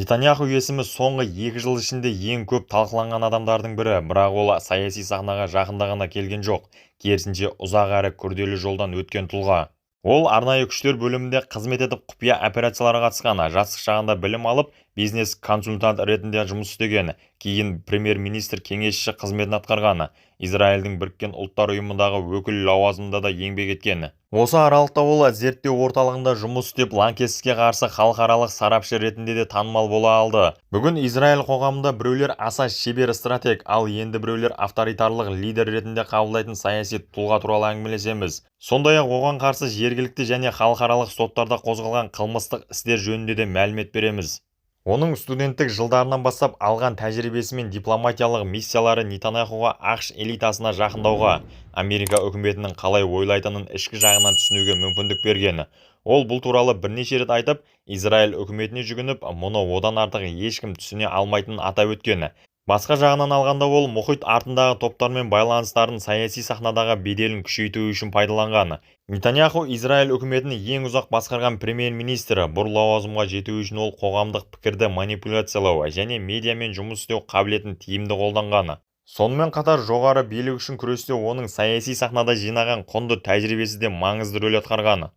Нетаньяху есімі соңғы 2 жыл ішінде ең көп талқыланған адамдардың бірі, бірақ ол саяси сахнаға жақында ғана келген жоқ, керісінше ұзақ әрі күрделі жолдан өткен тұлға. Ол арнайы күштер бөлімінде қызмет етіп құпия операцияларға қатысқан, жастық шағында білім алып, бизнес-консультант ретінде жұмыс істеген, кейін премьер-министр кеңесші қызметін атқарған, Израильдің біріккен ұлттар ұйымындағы өкіл лауазымында да еңбек еткен. Осы аралықта ол зерттеу орталығында жұмыс істеп, лаңкестікке қарсы халықаралық сарапшы ретінде де танымал бола алды. Бүгін Израиль қоғамында біреулер аса шебер стратег, ал енді біреулер авторитарлық лидер ретінде қабылдайтын саяси тұлға туралы әңгімелесеміз. Сондай-ақ оған қарсы жергілікті және халықаралық соттарда қозғалған қылмыстық істер жөнінде де мәлімет береміз. Оның студенттік жылдарынан бастап алған тәжірибесі мен дипломатиялық миссиялары Нетаньяхуға ақш элитасына жақындауға, Америка үкіметінің қалай ойлайтынын ішкі жағынан түсінуге мүмкіндік берген. Ол бұл туралы бірнеше рет айтып, Израиль үкіметіне жүгініп, мұны одан артық ешкім түсіне алмайтынын атап өткен. Басқа жағынан алғанда ол мұхит артындағы топтармен байланыстарын саяси сахнадағы беделін күшейту үшін пайдаланған. Нетаньяху Израиль үкіметін ең ұзақ басқарған премьер-министрі. Бұл лауазымға жету үшін ол қоғамдық пікірді манипуляциялау және медиамен жұмыс істеу қабілетін тиімді қолданған. Сонымен қатар жоғары билік үшін күресте оның саяси сахнада жинаған құнды тәжірибесі де маңызды рөл атқарған.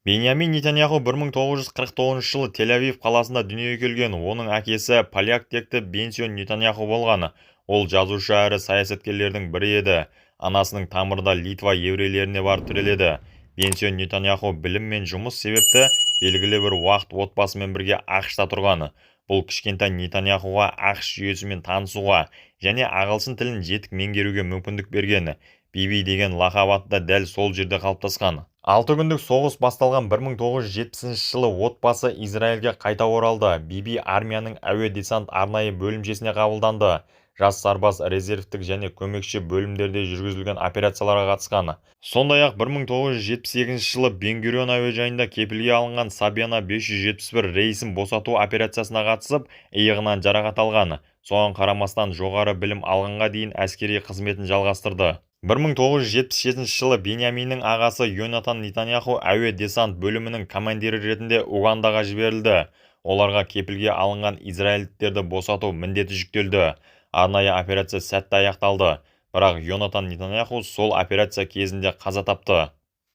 Беньямин Нетаньяху 1949 жылы Тель-Авив қаласында дүниеге келген. Оның әкесі поляк текті Бенсион Нетаньяху болған. Ол жазушы әрі саясаткерлердің бірі еді. Анасының тамырда Литва еврейлеріне барып тіреледі. Бенсион Нетаньяху білім мен жұмыс себепті белгілі бір уақыт отбасымен бірге ақшта тұрған. Бұл кішкентай Нетаньяхуға ақш жүйесімен танысуға және ағылшын тілін жетік меңгеруге мүмкіндік берген. Биби деген лақап аты да дәл сол жерде қалыптасқан. 6 күндік соғыс басталған 1970 жылы отбасы Израильге қайта оралды. Биби армияның әуе десант арнайы бөлімшесіне қабылданды. Жас сарбаз резервтік және көмекші бөлімдерде жүргізілген операцияларға қатысқан. Сондай-ақ 1972 жылы Бен-Гурион әуежайында кепілге алынған Сабена 571 рейсін босату операциясына қатысып, иығынан жарақат алған. Соған қарамастан жоғары білім алғанға дейін әскери қызметін жалғастырды. 1977 жылы Беньяминнің ағасы Йонатан Нетаньяху әуе десант бөлімінің командирі ретінде Угандаға жіберілді. Оларға кепілге алынған израильдіктерді босату міндеті жүктелді. Арнайы операция сәтті аяқталды, бірақ Йонатан Нетаньяху сол операция кезінде қаза тапты.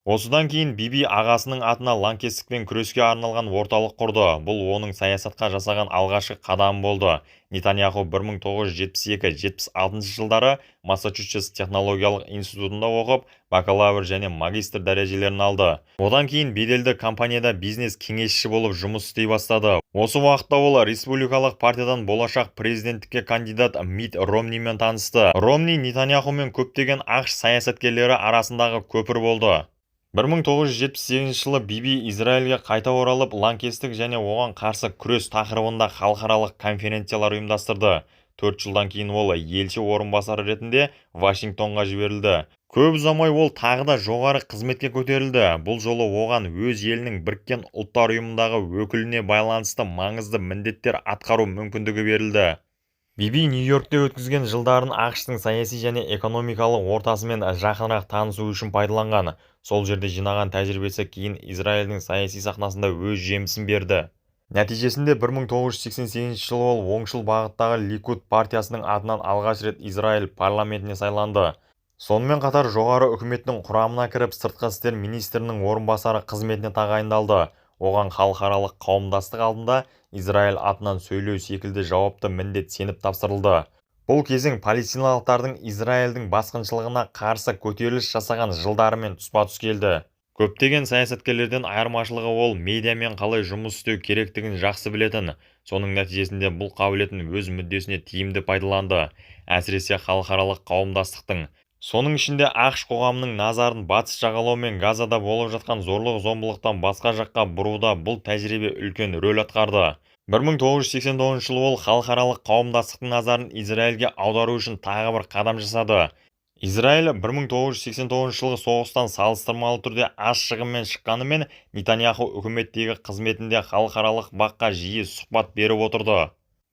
Осыдан кейін Биби ағасының атына лаңкестікпен күреске арналған орталық құрды. Бұл оның саясатқа жасаған алғашқы қадам болды. Нетаньяху 1972-76 жылдары Массачусетс технологиялық институтында оқып, бакалавр және магистр дәрежелерін алды. Одан кейін беделді компанияда бизнес кеңесші болып жұмыс істей бастады. Осы уақытта ол республикалық партиядан болашақ президенттікке кандидат Мит Ромнимен танысты. Ромни Нетаньяху мен көптеген ақш саясаткерлері арасындағы көпір болды. 1978 жылы Биби Израильге қайта оралып, лаңкестік және оған қарсы күрес тақырыбында халықаралық конференциялар ұйымдастырды. 4 жылдан кейін ол елші орынбасары ретінде Вашингтонға жіберілді. Көп ұзамай ол тағы да жоғары қызметке көтерілді. Бұл жолы оған өз елінің біріккен ұлттар ұйымындағы өкіліне байланысты маңызды міндеттер атқару мүмкіндігі берілді. Биби Нью-Йоркте өткізген жылдарын ақштың саяси және экономикалық ортасымен жақынырақ танысу үшін пайдаланған. Сол жерде жинаған тәжірибесі кейін Израильдің саяси сахнасында өз жемісін берді. Нәтижесінде 1988 жылы ол оңшыл бағыттағы Ликуд партиясының атынан алғаш рет Израиль парламентіне сайланды. Сонымен қатар жоғары үкіметтің құрамына кіріп, сыртқы істер министрінің орынбасары қызметіне тағайындалды. Оған халықаралық қауымдастық алдында Израиль атынан сөйлеу секілді жауапты міндет сеніп тапсырылды. Бұл кезең палестиналықтардың Израильдің басқыншылығына қарсы көтеріліс жасаған жылдарымен тұспа-тұс келді. Көптеген саясаткерлерден айырмашылығы ол медиамен қалай жұмыс істеу керектігін жақсы білетін. Соның нәтижесінде бұл қабілетін өз мүддесіне тиімді пайдаланды, әсіресе халықаралық қауымдастықтың. Соның ішінде ақш қоғамының назарын батыс жағалау мен Газада болып жатқан зорлық-зомбылықтан басқа жаққа бұруда бұл тәжірибе үлкен рөл атқарды. 1989 жылы ол халықаралық қауымдастықтың назарын Израильге аудару үшін тағы бір қадам жасады. Израиль 1989 жылғы соғыстан салыстырмалы түрде аз шығынмен шыққанымен Нетаньяху үкіметтегі қызметінде халықаралық баққа жиі сұхбат беріп отырды.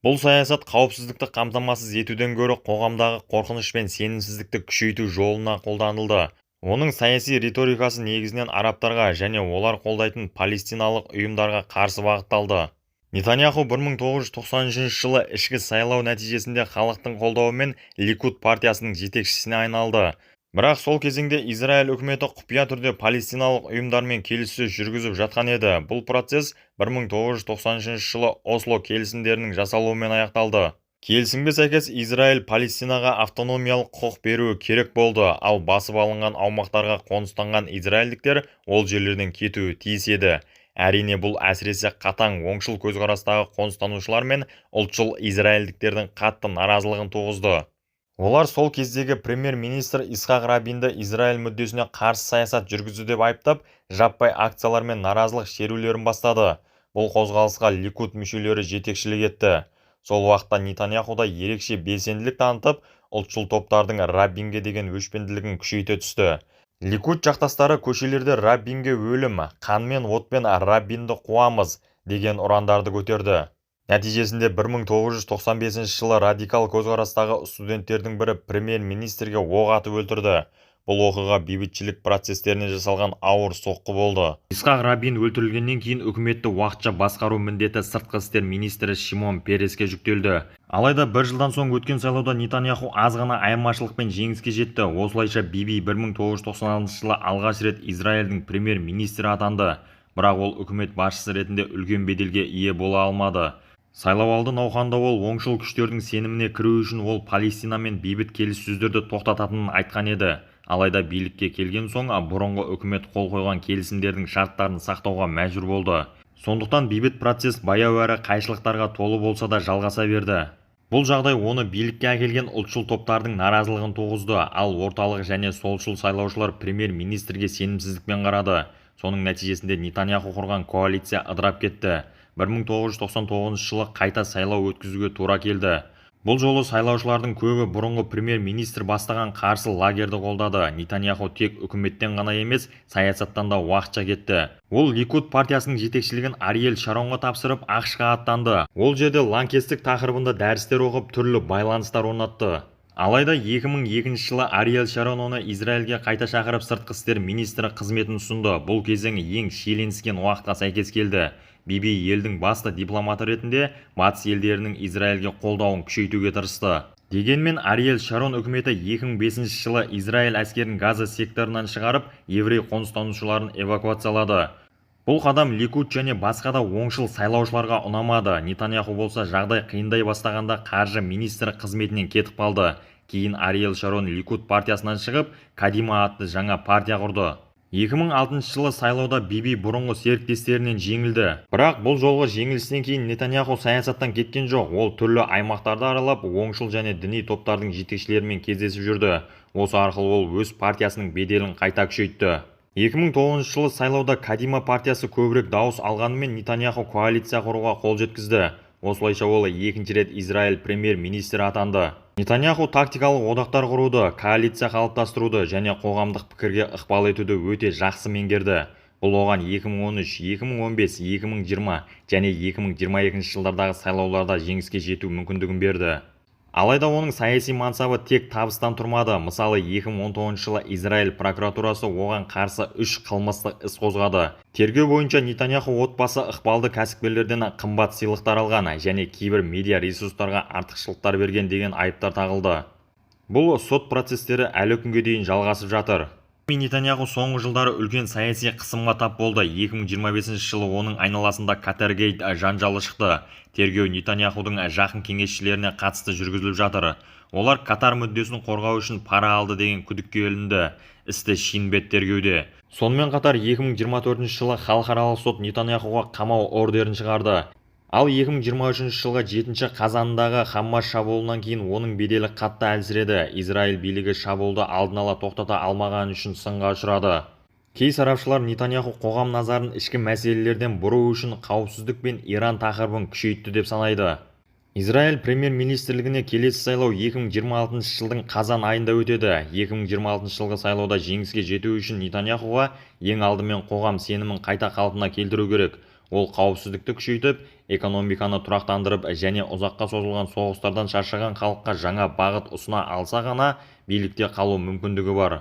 Бұл саясат қауіпсіздікті қамтамасыз етуден гөрі қоғамдағы қорқыныш пен сенімсіздікті күшейту жолына қолданылды. Оның саяси риторикасы негізінен арабтарға және олар қолдайтын палестиналық ұйымдарға қарсы бағытталды. Нетаньяху 1990 жылы ішкі сайлау нәтижесінде халықтың қолдауымен Ликуд партиясының жетекшісіне айналды. Бірақ сол кезеңде Израиль үкіметі құпия түрде палестиналық ұйымдармен келіссөз жүргізіп жатқан еді. Бұл процесс 1990 жылы Осло келісімдерінің жасалуымен аяқталды. Келісімге сәйкес Израиль Палестинаға автономиялық құқық беруі керек болды, ал басып алынған аумақтарға қоныстанған израильдіктер ол жерлерден кетуі тиіс еді. Әрине бұл әсіресе қатаң оңшыл көзқарастағы қоныстанушылар мен ұлтшыл израильдіктердің қатты наразылығын туғызды. Олар сол кездегі премьер-министр Ицхак Рабинді Израиль мүддесіне қарсы саясат жүргізді деп айыптап, жаппай акциялар мен наразылық шерулерін бастады. Бұл қозғалысқа Ликуд мүшелері жетекшілік етті. Сол уақытта Нетаньяху да ерекше белсенділік танытып, ұлтшыл топтардың Рабинге деген өшпенділігін күшейте түсті. Ликуд жақтастары көшелерде Рабинге өлім, қанмен отпен Рабинді қуамыз деген ұрандарды көтерді. Нәтижесінде 1995 жылы радикал көзқарастағы студенттердің бірі премьер-министрге оқ атып өлтірді. Бұл оқиға бейбітшілік процестеріне жасалған ауыр соққы болды. Ицхак Рабин өлтірілгеннен кейін үкіметті уақытша басқару міндеті сыртқы істер министрі Шимон Переске жүктелді. Алайда бір жылдан соң өткен сайлауда Нетаньяху аз ғана айырмашылықпен жеңіске жетті. Осылайша Биби 1996 жылы алғаш рет Израильдің премьер-министрі атанды. Бірақ ол үкімет басшысы ретінде үлкен беделге ие бола алмады. Сайлауалды науқанда ол оңшыл күштердің сеніміне кіру үшін ол Палестинамен бейбіт келіссөздерді тоқтататынын айтқан еді. Алайда билікке келген соң бұрынғы үкімет қол қойған келісімдердің шарттарын сақтауға мәжбүр болды. Сондықтан бейбіт процесс баяу әрі қайшылықтарға толы болса да жалғаса берді. Бұл жағдай оны билікке әкелген ұлтшыл топтардың наразылығын туғызды, ал орталық және солшыл сайлаушылар премьер-министрге сенімсіздікпен қарады. Соның нәтижесінде Нетаньяху құрған коалиция ыдырап кетті. 1999 жылы қайта сайлау өткізуге тура келді. Бұл жолы сайлаушылардың көбі бұрынғы премьер-министр бастаған қарсы лагерді қолдады. Нетаньяху тек үкіметтен ғана емес, саясаттан да уақытша кетті. Ол Ликуд партиясының жетекшілігін Ариэль Шаронға тапсырып, ақш-қа аттанды. Ол жерде лаңкестік тақырыбында дәрістер оқып, түрлі байланыстар орнатты. Алайда 2002 жылы Ариэль Шарон оны Израильге қайта шақырып сыртқы істер министрі қызметін ұсынды. Бұл кезең ең шиеленіскен уақытқа сәйкес келді. Биби елдің басты дипломаты ретінде батыс елдерінің Израильге қолдауын күшейтуге тырысты. Дегенмен Ариэль Шарон үкіметі 2005 жылы Израиль әскерін Газа секторынан шығарып, еврей қоныстанушыларын эвакуациялады. Бұл қадам Ликуд және басқа да оңшыл сайлаушыларға ұнамады. Нетаньяху болса жағдай қиындай бастағанда қаржы министрі қызметінен кетіп қалды. Кейін Ариэль Шарон Ликуд партиясынан шығып, Кадима атты жаңа партия құрды. 2006 жылы сайлауда Биби бұрынғы серіктестерінен жеңілді. Бірақ бұл жолғы жеңілістен кейін Нетаньяху саясаттан кеткен жоқ. Ол түрлі аймақтарды аралап, оңшыл және діни топтардың жетекшілерімен кездесіп жүрді. Осы арқылы ол өз партиясының беделін қайта күшейтті. 2009 жылы сайлауда Кадима партиясы көбірек дауыс алғанымен Нетаньяху коалиция құруға қол жеткізді. Осылайша ол екінші рет Израиль премьер-министрі атанды. Нетаньяху тактикалық одақтар құруды, коалиция қалыптастыруды және қоғамдық пікірге ықпал етуді өте жақсы меңгерді. Бұл оған 2013, 2015, 2020 және 2022 жылдардағы сайлауларда жеңіске жету мүмкіндігін берді. Алайда оның саяси мансабы тек табыстан тұрмады. Мысалы 2019 жылы Израиль прокуратурасы оған қарсы 3 қылмыстық іс қозғады. Тергеу бойынша Нетаньяху отбасы ықпалды кәсіпкерлерден қымбат сыйлықтар алған және кейбір медиа ресурстарға артықшылықтар берген деген айыптар тағылды. Бұл сот процестері әлі күнге дейін жалғасып жатыр. Нетаньяху соңғы жылдары үлкен саяси қысымға тап болды. 2025 жылы оның айналасында Катаргейт жанжалы шықты. Тергеу Нетаньяхудың жақын кеңесшілеріне қатысты жүргізіліп жатыр. Олар Катар мүддесін қорғау үшін пара алды деген күдікке ілінді. Істі Шин бет тергеуде. Сонымен қатар 2024 жылы халықаралық сот Нетаньяхуға қамау ордерін шығарды. Ал 2023 жылғы 7 қазанындағы Хаммас шабуылынан кейін оның беделі қатты әлсіреді. Израиль билігі шабуылды алдын ала тоқтата алмаған үшін сынға ұшырады. Кей сарапшылар Нетаньяху қоғам назарын ішкі мәселелерден бұру үшін қауіпсіздік пен Иран тақырыбын күшейтті деп санайды. Израиль премьер-министрлігіне келесі сайлау 2026 жылдың қазан айында өтеді. 2026 жылғы сайлауда жеңіске жету үшін Нетаньяхуға ең алдымен қоғам сенімін қайта қалпына келтіру керек. Ол қауіпсіздікті күшейтіп, экономиканы тұрақтандырып және ұзаққа созылған соғыстардан шаршаған халыққа жаңа бағыт ұсына алса ғана билікте қалу мүмкіндігі бар.